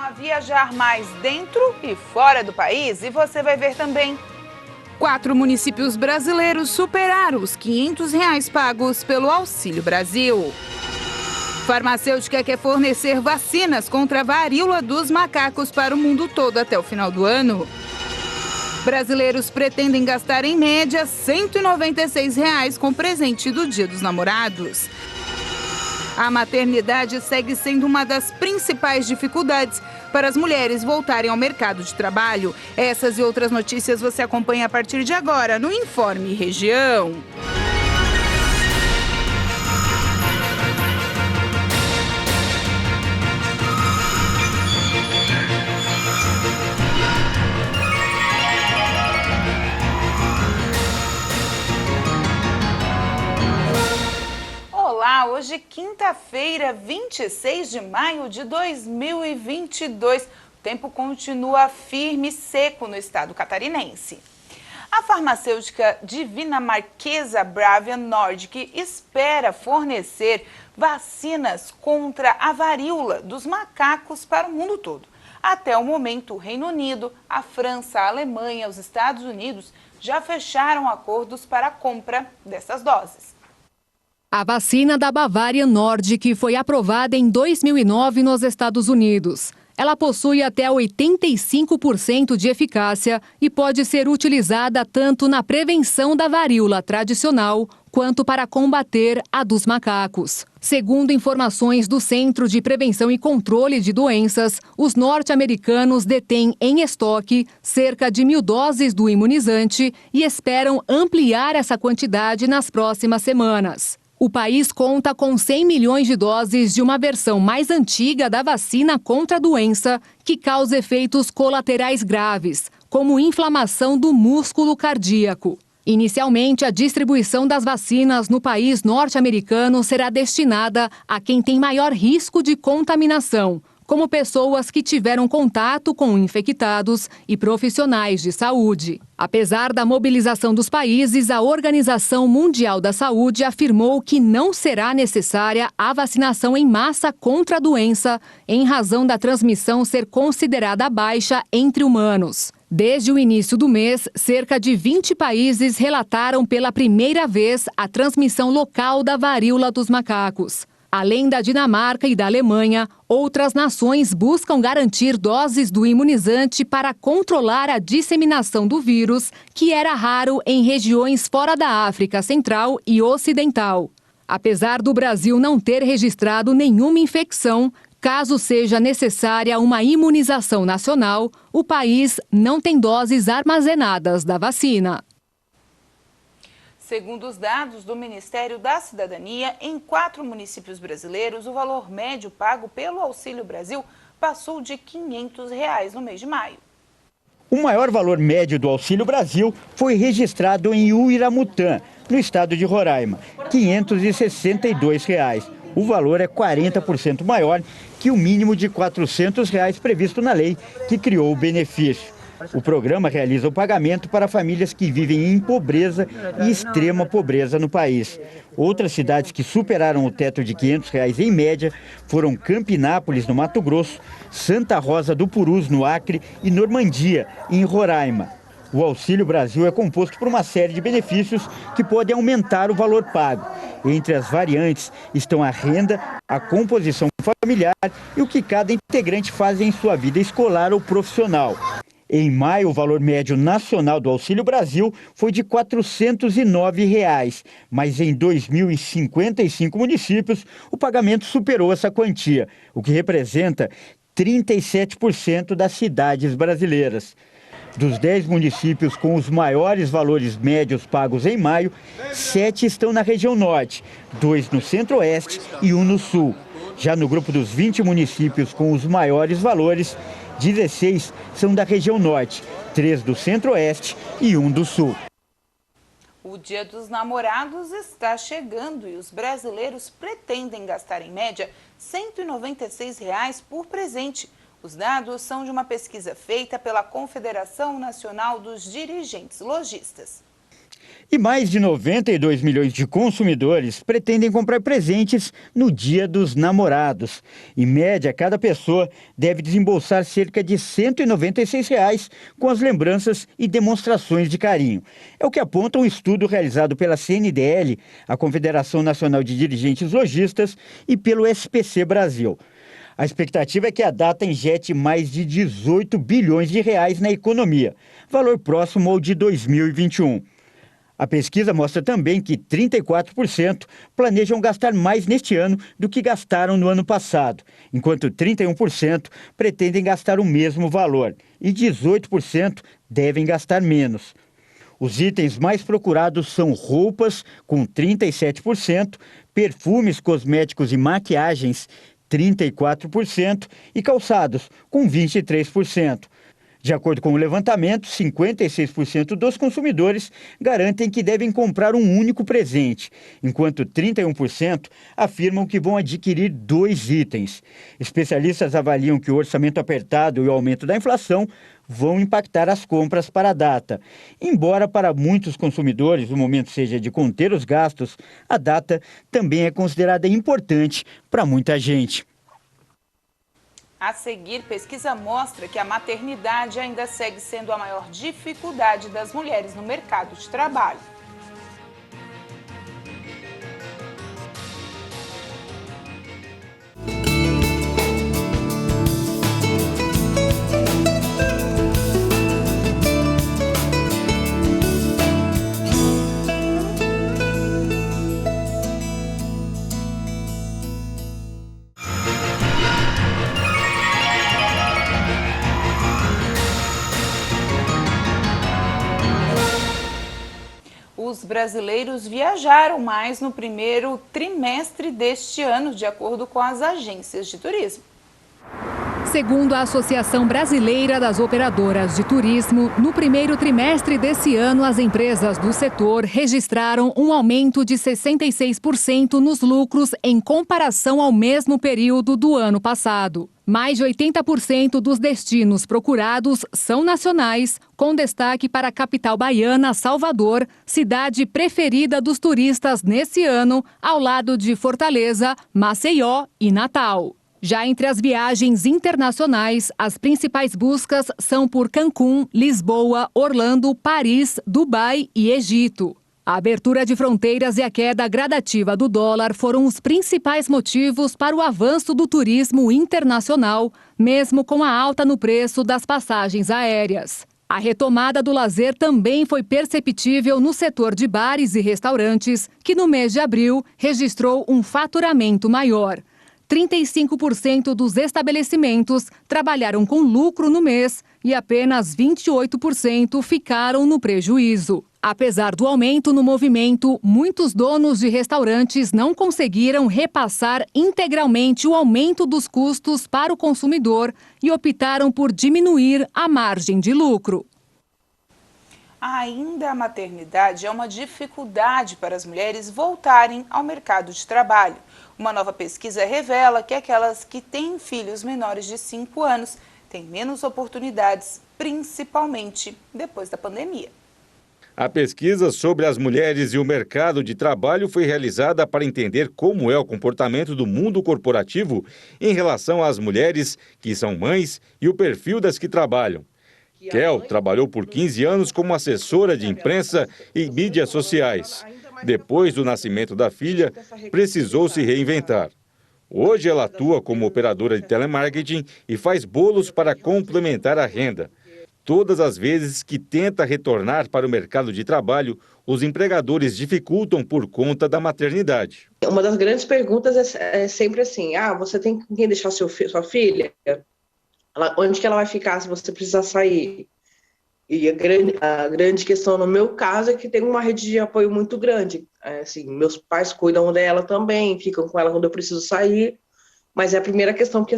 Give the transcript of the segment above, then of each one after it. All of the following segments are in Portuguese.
a viajar mais dentro e fora do país e você vai ver também. 4 municípios brasileiros superaram os R$500 pagos pelo Auxílio Brasil. Farmacêutica quer fornecer vacinas contra a varíola dos macacos para o mundo todo até o final do ano. Brasileiros pretendem gastar em média R$196 com presente do Dia dos Namorados. A maternidade segue sendo uma das principais dificuldades para as mulheres voltarem ao mercado de trabalho. Essas e outras notícias você acompanha a partir de agora no Informe Região. Olá, hoje quinta-feira, 26 de maio de 2022. O tempo continua firme e seco no estado catarinense. A farmacêutica dinamarquesa Bavarian Nordic espera fornecer vacinas contra a varíola dos macacos para o mundo todo. Até o momento, o Reino Unido, a França, a Alemanha e os Estados Unidos já fecharam acordos para a compra dessas doses. A vacina da Bavarian Nordic foi aprovada em 2009 nos Estados Unidos. Ela possui até 85% de eficácia e pode ser utilizada tanto na prevenção da varíola tradicional quanto para combater a dos macacos. Segundo informações do Centro de Prevenção e Controle de Doenças, os norte-americanos detêm em estoque cerca de 1.000 doses do imunizante e esperam ampliar essa quantidade nas próximas semanas. O país conta com 100 milhões de doses de uma versão mais antiga da vacina contra a doença, que causa efeitos colaterais graves, como inflamação do músculo cardíaco. Inicialmente, a distribuição das vacinas no país norte-americano será destinada a quem tem maior risco de contaminação, como pessoas que tiveram contato com infectados e profissionais de saúde. Apesar da mobilização dos países, a Organização Mundial da Saúde afirmou que não será necessária a vacinação em massa contra a doença, em razão da transmissão ser considerada baixa entre humanos. Desde o início do mês, cerca de 20 países relataram pela primeira vez a transmissão local da varíola dos macacos. Além da Dinamarca e da Alemanha, outras nações buscam garantir doses do imunizante para controlar a disseminação do vírus, que era raro em regiões fora da África Central e Ocidental. Apesar do Brasil não ter registrado nenhuma infecção, caso seja necessária uma imunização nacional, o país não tem doses armazenadas da vacina. Segundo os dados do Ministério da Cidadania, em 4 municípios brasileiros, o valor médio pago pelo Auxílio Brasil passou de R$500 no mês de maio. O maior valor médio do Auxílio Brasil foi registrado em Uiramutã, no estado de Roraima, R$ 562. O valor é 40% maior que o mínimo de R$ 400 previsto na lei que criou o benefício. O programa realiza o pagamento para famílias que vivem em pobreza e extrema pobreza no país. Outras cidades que superaram o teto de R$ 500 em média foram Campinápolis, no Mato Grosso, Santa Rosa do Purus, no Acre, e Normandia, em Roraima. O Auxílio Brasil é composto por uma série de benefícios que podem aumentar o valor pago. Entre as variantes estão a renda, a composição familiar e o que cada integrante faz em sua vida escolar ou profissional. Em maio, o valor médio nacional do Auxílio Brasil foi de R$ 409, mas em 2.055 municípios o pagamento superou essa quantia, o que representa 37% das cidades brasileiras. Dos 10 municípios com os maiores valores médios pagos em maio, 7 estão na região norte, 2 no centro-oeste e 1 no sul. Já no grupo dos 20 municípios com os maiores valores, 16 são da região norte, 3 do centro-oeste e 1 do sul. O Dia dos Namorados está chegando e os brasileiros pretendem gastar em média R$196 por presente. Os dados são de uma pesquisa feita pela Confederação Nacional dos Dirigentes Lojistas. E mais de 92 milhões de consumidores pretendem comprar presentes no Dia dos Namorados. Em média, cada pessoa deve desembolsar cerca de R$ 196 com as lembranças e demonstrações de carinho. É o que aponta um estudo realizado pela CNDL, a Confederação Nacional de Dirigentes Lojistas, e pelo SPC Brasil. A expectativa é que a data injete mais de 18 bilhões de reais na economia, valor próximo ao de 2021. A pesquisa mostra também que 34% planejam gastar mais neste ano do que gastaram no ano passado, enquanto 31% pretendem gastar o mesmo valor e 18% devem gastar menos. Os itens mais procurados são roupas, com 37%, perfumes, cosméticos e maquiagens, 34%, e calçados, com 23%. De acordo com o levantamento, 56% dos consumidores garantem que devem comprar um único presente, enquanto 31% afirmam que vão adquirir 2 itens. Especialistas avaliam que o orçamento apertado e o aumento da inflação vão impactar as compras para a data. Embora para muitos consumidores o momento seja de conter os gastos, a data também é considerada importante para muita gente. A seguir, pesquisa mostra que a maternidade ainda segue sendo a maior dificuldade das mulheres no mercado de trabalho. Os brasileiros viajaram mais no primeiro trimestre deste ano, de acordo com as agências de turismo. Segundo a Associação Brasileira das Operadoras de Turismo, no primeiro trimestre desse ano, as empresas do setor registraram um aumento de 66% nos lucros em comparação ao mesmo período do ano passado. Mais de 80% dos destinos procurados são nacionais, com destaque para a capital baiana, Salvador, cidade preferida dos turistas nesse ano, ao lado de Fortaleza, Maceió e Natal. Já entre as viagens internacionais, as principais buscas são por Cancún, Lisboa, Orlando, Paris, Dubai e Egito. A abertura de fronteiras e a queda gradativa do dólar foram os principais motivos para o avanço do turismo internacional, mesmo com a alta no preço das passagens aéreas. A retomada do lazer também foi perceptível no setor de bares e restaurantes, que no mês de abril registrou um faturamento maior. 35% dos estabelecimentos trabalharam com lucro no mês e apenas 28% ficaram no prejuízo. Apesar do aumento no movimento, muitos donos de restaurantes não conseguiram repassar integralmente o aumento dos custos para o consumidor e optaram por diminuir a margem de lucro. Ainda a maternidade é uma dificuldade para as mulheres voltarem ao mercado de trabalho. Uma nova pesquisa revela que aquelas que têm filhos menores de 5 anos têm menos oportunidades, principalmente depois da pandemia. A pesquisa sobre as mulheres e o mercado de trabalho foi realizada para entender como é o comportamento do mundo corporativo em relação às mulheres que são mães e o perfil das que trabalham. Kel trabalhou por 15 anos como assessora de imprensa e mídias sociais. Depois do nascimento da filha, precisou se reinventar. Hoje ela atua como operadora de telemarketing e faz bolos para complementar a renda. Todas as vezes que tenta retornar para o mercado de trabalho, os empregadores dificultam por conta da maternidade. Uma das grandes perguntas é sempre assim, você tem quem deixar sua filha? Onde que ela vai ficar se você precisar sair? E a grande questão no meu caso é que tem uma rede de apoio muito grande. Assim, meus pais cuidam dela também, ficam com ela quando eu preciso sair, mas é a primeira questão que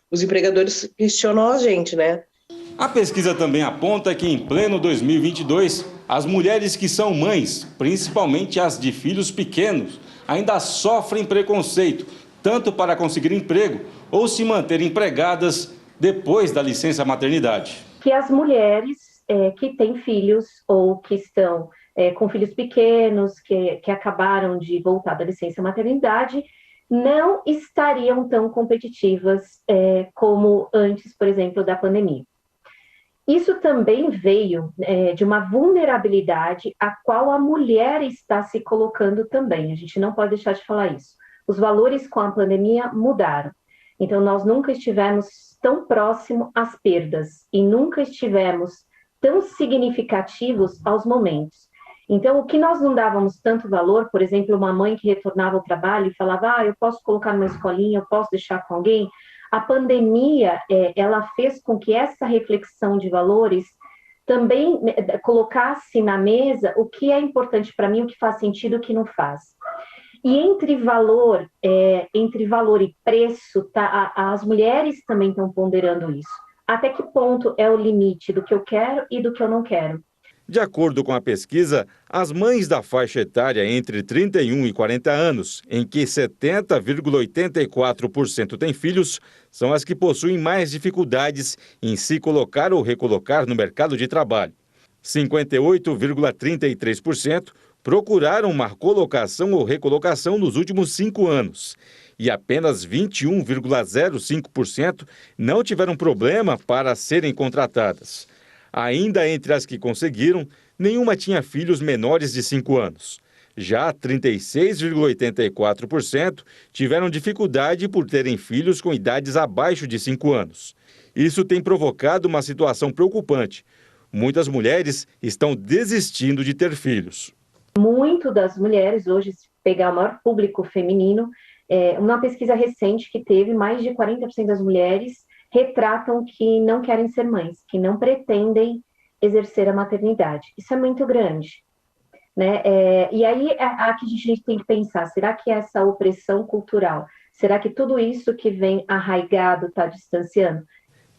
os empregadores questionam a gente, né? A pesquisa também aponta que em pleno 2022, as mulheres que são mães, principalmente as de filhos pequenos, ainda sofrem preconceito, tanto para conseguir emprego ou se manter empregadas depois da licença maternidade. Que as mulheres que têm filhos ou que estão com filhos pequenos, que acabaram de voltar da licença maternidade, não estariam tão competitivas como antes, por exemplo, da pandemia. Isso também veio de uma vulnerabilidade a qual a mulher está se colocando também. A gente não pode deixar de falar isso. Os valores com a pandemia mudaram. Então, nós nunca estivemos tão próximo às perdas e nunca estivemos tão significativos aos momentos. Então, o que nós não dávamos tanto valor, por exemplo, uma mãe que retornava ao trabalho e falava, eu posso colocar numa escolinha, eu posso deixar com alguém, a pandemia, ela fez com que essa reflexão de valores também colocasse na mesa o que é importante para mim, o que faz sentido e o que não faz. E entre valor e preço, as mulheres também estão ponderando isso. Até que ponto é o limite do que eu quero e do que eu não quero? De acordo com a pesquisa, as mães da faixa etária entre 31 e 40 anos, em que 70,84% têm filhos, são as que possuem mais dificuldades em se colocar ou recolocar no mercado de trabalho. 58,33% procuraram uma colocação ou recolocação nos últimos 5 anos. E apenas 21,05% não tiveram problema para serem contratadas. Ainda entre as que conseguiram, nenhuma tinha filhos menores de 5 anos. Já 36,84% tiveram dificuldade por terem filhos com idades abaixo de 5 anos. Isso tem provocado uma situação preocupante. Muitas mulheres estão desistindo de ter filhos. Muito das mulheres, hoje, se pegar o maior público feminino, uma pesquisa recente que teve, mais de 40% das mulheres retratam que não querem ser mães, que não pretendem exercer a maternidade. Isso é muito grande, né? E aí, aqui a gente tem que pensar, será que essa opressão cultural, será que tudo isso que vem arraigado está distanciando?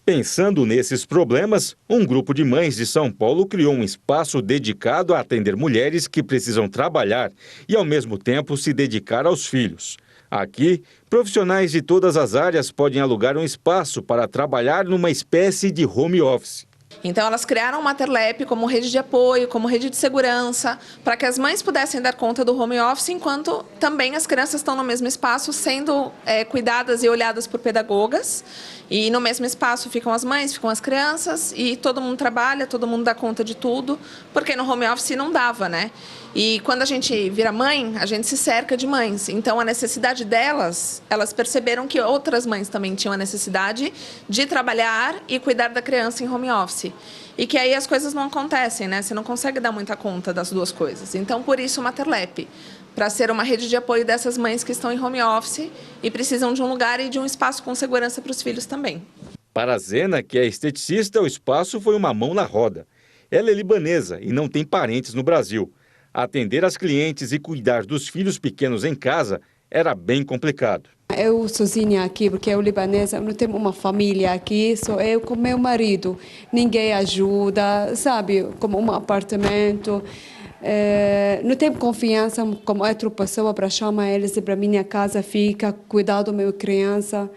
Pensando nesses problemas, um grupo de mães de São Paulo criou um espaço dedicado a atender mulheres que precisam trabalhar e, ao mesmo tempo, se dedicar aos filhos. Aqui, profissionais de todas as áreas podem alugar um espaço para trabalhar numa espécie de home office. Então, elas criaram o Materlep como rede de apoio, como rede de segurança, para que as mães pudessem dar conta do home office, enquanto também as crianças estão no mesmo espaço, sendo cuidadas e olhadas por pedagogas. E no mesmo espaço ficam as mães, ficam as crianças, e todo mundo trabalha, todo mundo dá conta de tudo, porque no home office não dava, né? E quando a gente vira mãe, a gente se cerca de mães. Então, a necessidade delas, elas perceberam que outras mães também tinham a necessidade de trabalhar e cuidar da criança em home office. E que aí as coisas não acontecem, né? Você não consegue dar muita conta das duas coisas. Então, por isso o Materlep, para ser uma rede de apoio dessas mães que estão em home office e precisam de um lugar e de um espaço com segurança para os filhos também. Para a Zena, que é esteticista, o espaço foi uma mão na roda. Ela é libanesa e não tem parentes no Brasil. Atender as clientes e cuidar dos filhos pequenos em casa era bem complicado. Eu sozinha aqui, porque eu libanesa, eu não tenho uma família aqui, só eu com meu marido. Ninguém ajuda, sabe, como um apartamento. Não tenho confiança como outra pessoa para chamar eles para minha casa, fica, cuidar da minha criança.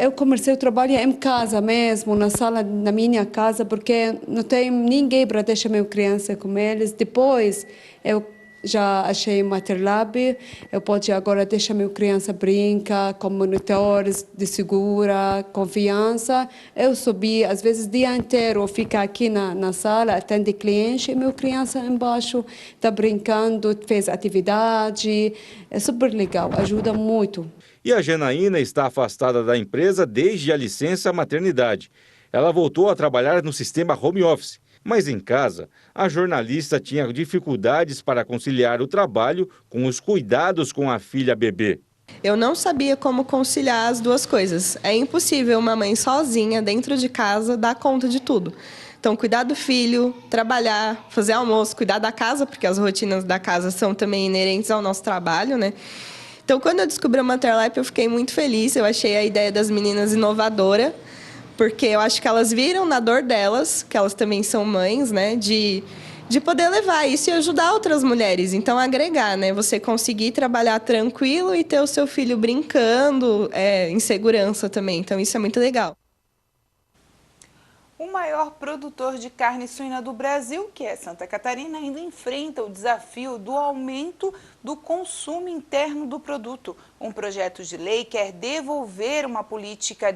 Eu comecei a trabalhar em casa mesmo, na sala da minha casa, porque não tenho ninguém para deixar minha criança com eles. Depois, eu já achei Materlep, eu posso agora deixar minha criança brincar com monitores de segura, confiança. Eu subi, às vezes, o dia inteiro, fico aqui na sala, atende cliente, e minha criança embaixo está brincando, fez atividade. É super legal, ajuda muito. E a Janaína está afastada da empresa desde a licença maternidade. Ela voltou a trabalhar no sistema home office, mas em casa, a jornalista tinha dificuldades para conciliar o trabalho com os cuidados com a filha bebê. Eu não sabia como conciliar as duas coisas. É impossível uma mãe sozinha, dentro de casa, dar conta de tudo. Então, cuidar do filho, trabalhar, fazer almoço, cuidar da casa, porque as rotinas da casa são também inerentes ao nosso trabalho, né? Então, quando eu descobri o Materlep, eu fiquei muito feliz. Eu achei a ideia das meninas inovadora, porque eu acho que elas viram na dor delas, que elas também são mães, né, de poder levar isso e ajudar outras mulheres. Então, agregar, né, você conseguir trabalhar tranquilo e ter o seu filho brincando, em segurança também. Então, isso é muito legal. O maior produtor de carne suína do Brasil, que é Santa Catarina, ainda enfrenta o desafio do aumento do consumo interno do produto. Um projeto de lei quer desenvolver uma política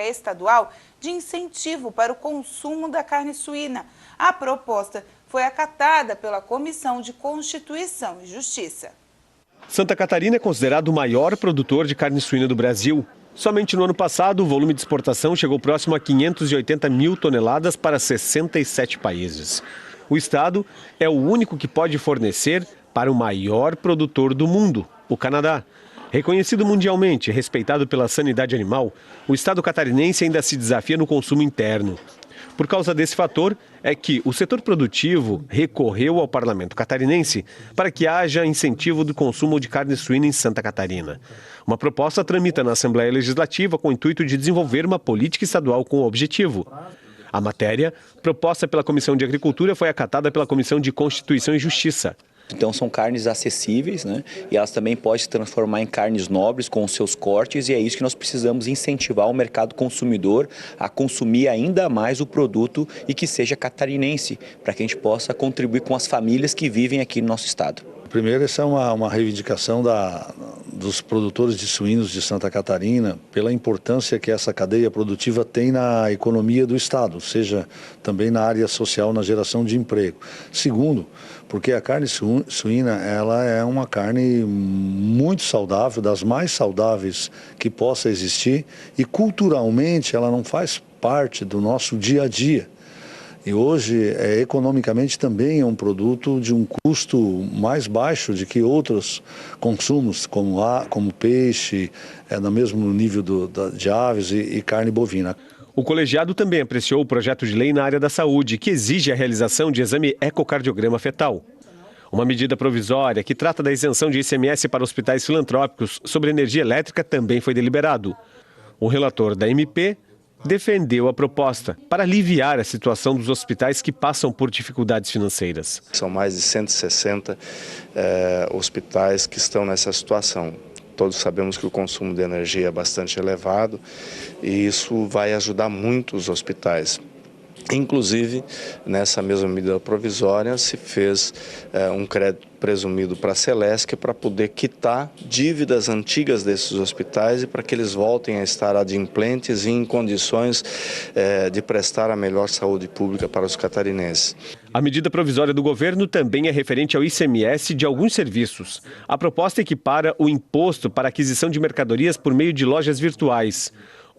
estadual de incentivo para o consumo da carne suína. A proposta foi acatada pela Comissão de Constituição e Justiça. Santa Catarina é considerado o maior produtor de carne suína do Brasil. Somente no ano passado, o volume de exportação chegou próximo a 580 mil toneladas para 67 países. O estado é o único que pode fornecer para o maior produtor do mundo, o Canadá. Reconhecido mundialmente e respeitado pela sanidade animal, o estado catarinense ainda se desafia no consumo interno. Por causa desse fator, é que o setor produtivo recorreu ao parlamento catarinense para que haja incentivo do consumo de carne suína em Santa Catarina. Uma proposta tramita na Assembleia Legislativa com o intuito de desenvolver uma política estadual com o objetivo. A matéria, proposta pela Comissão de Agricultura, foi acatada pela Comissão de Constituição e Justiça. Então são carnes acessíveis, né? E elas também podem se transformar em carnes nobres com os seus cortes, e é isso que nós precisamos incentivar o mercado consumidor a consumir ainda mais o produto e que seja catarinense, para que a gente possa contribuir com as famílias que vivem aqui no nosso estado. Primeiro, essa é uma reivindicação dos produtores de suínos de Santa Catarina pela importância que essa cadeia produtiva tem na economia do estado, seja também na área social, na geração de emprego. Segundo, porque a carne suína ela é uma carne muito saudável, das mais saudáveis que possa existir, e culturalmente ela não faz parte do nosso dia a dia. E hoje, economicamente, também é um produto de um custo mais baixo de que outros consumos, como peixe, no mesmo nível de aves e carne bovina. O colegiado também apreciou o projeto de lei na área da saúde, que exige a realização de exame ecocardiograma fetal. Uma medida provisória que trata da isenção de ICMS para hospitais filantrópicos sobre energia elétrica também foi deliberado. O relator da MP defendeu a proposta para aliviar a situação dos hospitais que passam por dificuldades financeiras. São mais de 160 hospitais que estão nessa situação. Todos sabemos que o consumo de energia é bastante elevado e isso vai ajudar muito os hospitais. Inclusive, nessa mesma medida provisória, se fez um crédito presumido para a Celesc para poder quitar dívidas antigas desses hospitais e para que eles voltem a estar adimplentes e em condições de prestar a melhor saúde pública para os catarinenses. A medida provisória do governo também é referente ao ICMS de alguns serviços. A proposta equipara o imposto para aquisição de mercadorias por meio de lojas virtuais.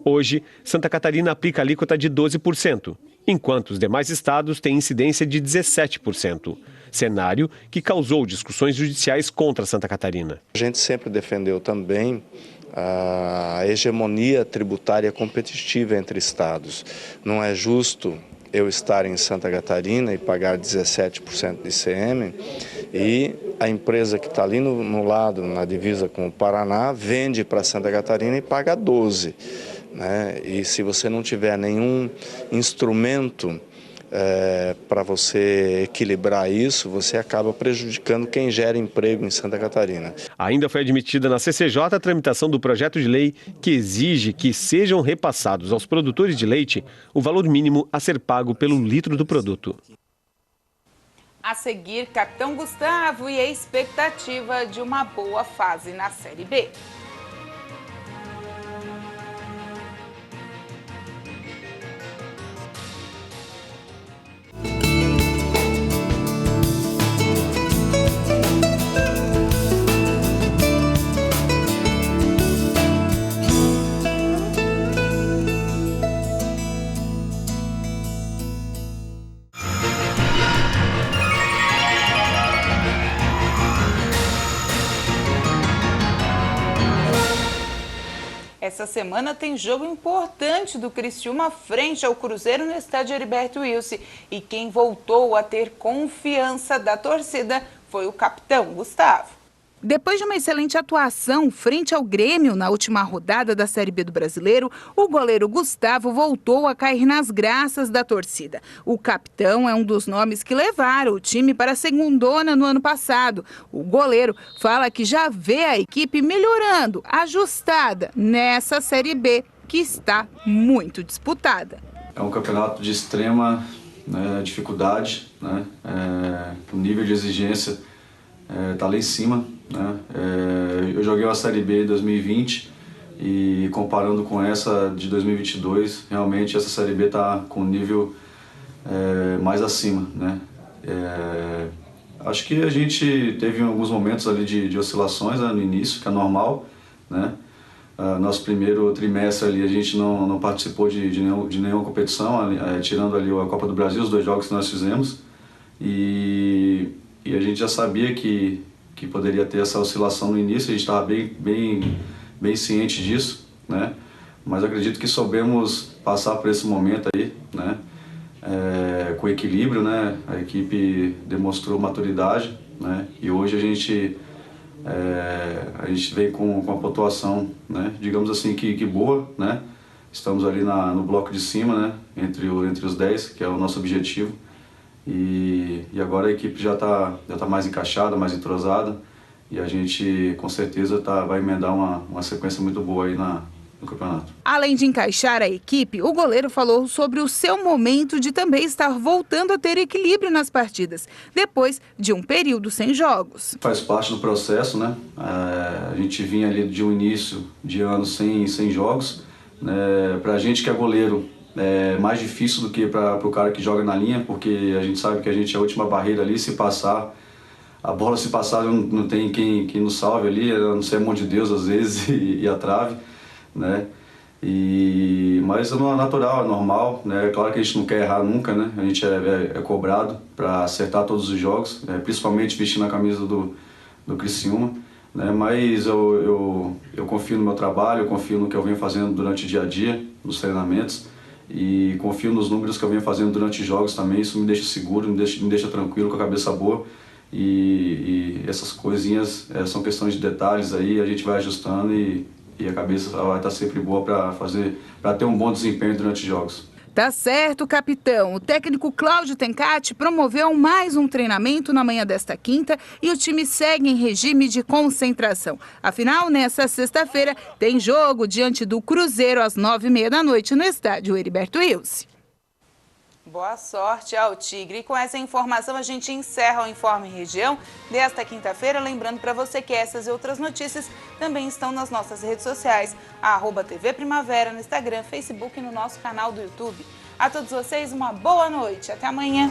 Hoje, Santa Catarina aplica a alíquota de 12%, enquanto os demais estados têm incidência de 17%. Cenário que causou discussões judiciais contra Santa Catarina. A gente sempre defendeu também a hegemonia tributária competitiva entre estados. Não é justo eu estar em Santa Catarina e pagar 17% de ICM e a empresa que está ali no lado, na divisa com o Paraná, vende para Santa Catarina e paga 12%. Né? E se você não tiver nenhum instrumento para você equilibrar isso, você acaba prejudicando quem gera emprego em Santa Catarina. Ainda foi admitida na CCJ a tramitação do projeto de lei que exige que sejam repassados aos produtores de leite o valor mínimo a ser pago pelo litro do produto. A seguir, Capitão Gustavo e a expectativa de uma boa fase na Série B. Essa semana tem jogo importante do Criciúma frente ao Cruzeiro no estádio Heriberto Wilson. E quem voltou a ter confiança da torcida foi o capitão Gustavo. Depois de uma excelente atuação frente ao Grêmio na última rodada da Série B do Brasileiro, o goleiro Gustavo voltou a cair nas graças da torcida. O capitão é um dos nomes que levaram o time para a segundona no ano passado. O goleiro fala que já vê a equipe melhorando, ajustada nessa Série B, que está muito disputada. É um campeonato de extrema, né, dificuldade, né? O nível de exigência está lá em cima, né? Eu joguei uma Série B em 2020 e comparando com essa de 2022, realmente essa Série B está com um nível mais acima, né? Acho que a gente teve alguns momentos ali de oscilações, né, no início, que é normal, né? Nosso primeiro trimestre ali a gente não participou de nenhuma competição, tirando ali a Copa do Brasil, os 2 jogos que nós fizemos, e a gente já sabia que poderia ter essa oscilação no início, a gente estava bem ciente disso, né? Mas acredito que soubemos passar por esse momento aí, né? Com equilíbrio, né? A equipe demonstrou maturidade, né? E hoje a gente vem com a pontuação, né? Digamos assim, que boa, né? Estamos ali no bloco de cima, né? Entre os 10, que é o nosso objetivo. E agora a equipe já tá mais encaixada, mais entrosada. E a gente, com certeza, vai emendar uma sequência muito boa aí no campeonato. Além de encaixar a equipe, o goleiro falou sobre o seu momento de também estar voltando a ter equilíbrio nas partidas, depois de um período sem jogos. Faz parte do processo, né? A gente vinha ali de um início de ano sem jogos. Para a gente que é goleiro, é mais difícil do que para o cara que joga na linha, porque a gente sabe que a gente é a última barreira ali, a bola se passar não tem quem nos salve ali, a não ser a mão de Deus às vezes e a trave, né? Mas é natural, é normal, né? É claro que a gente não quer errar nunca, né? A gente é cobrado para acertar todos os jogos, principalmente vestindo a camisa do Criciúma, né? Mas eu confio no meu trabalho, eu confio no que eu venho fazendo durante o dia a dia, nos treinamentos, e confio nos números que eu venho fazendo durante os jogos também. Isso me deixa seguro, me deixa tranquilo, com a cabeça boa. E essas coisinhas são questões de detalhes aí, a gente vai ajustando e a cabeça vai estar sempre boa para ter um bom desempenho durante os jogos. Tá certo, capitão. O técnico Cláudio Tencati promoveu mais um treinamento na manhã desta quinta e o time segue em regime de concentração. Afinal, nesta sexta-feira tem jogo diante do Cruzeiro às 9h30 da noite no estádio Heriberto Wilson. Boa sorte ao Tigre. E com essa informação a gente encerra o Informe Região desta quinta-feira. Lembrando para você que essas e outras notícias também estão nas nossas redes sociais, @TV Primavera, no Instagram, Facebook e no nosso canal do YouTube. A todos vocês uma boa noite. Até amanhã.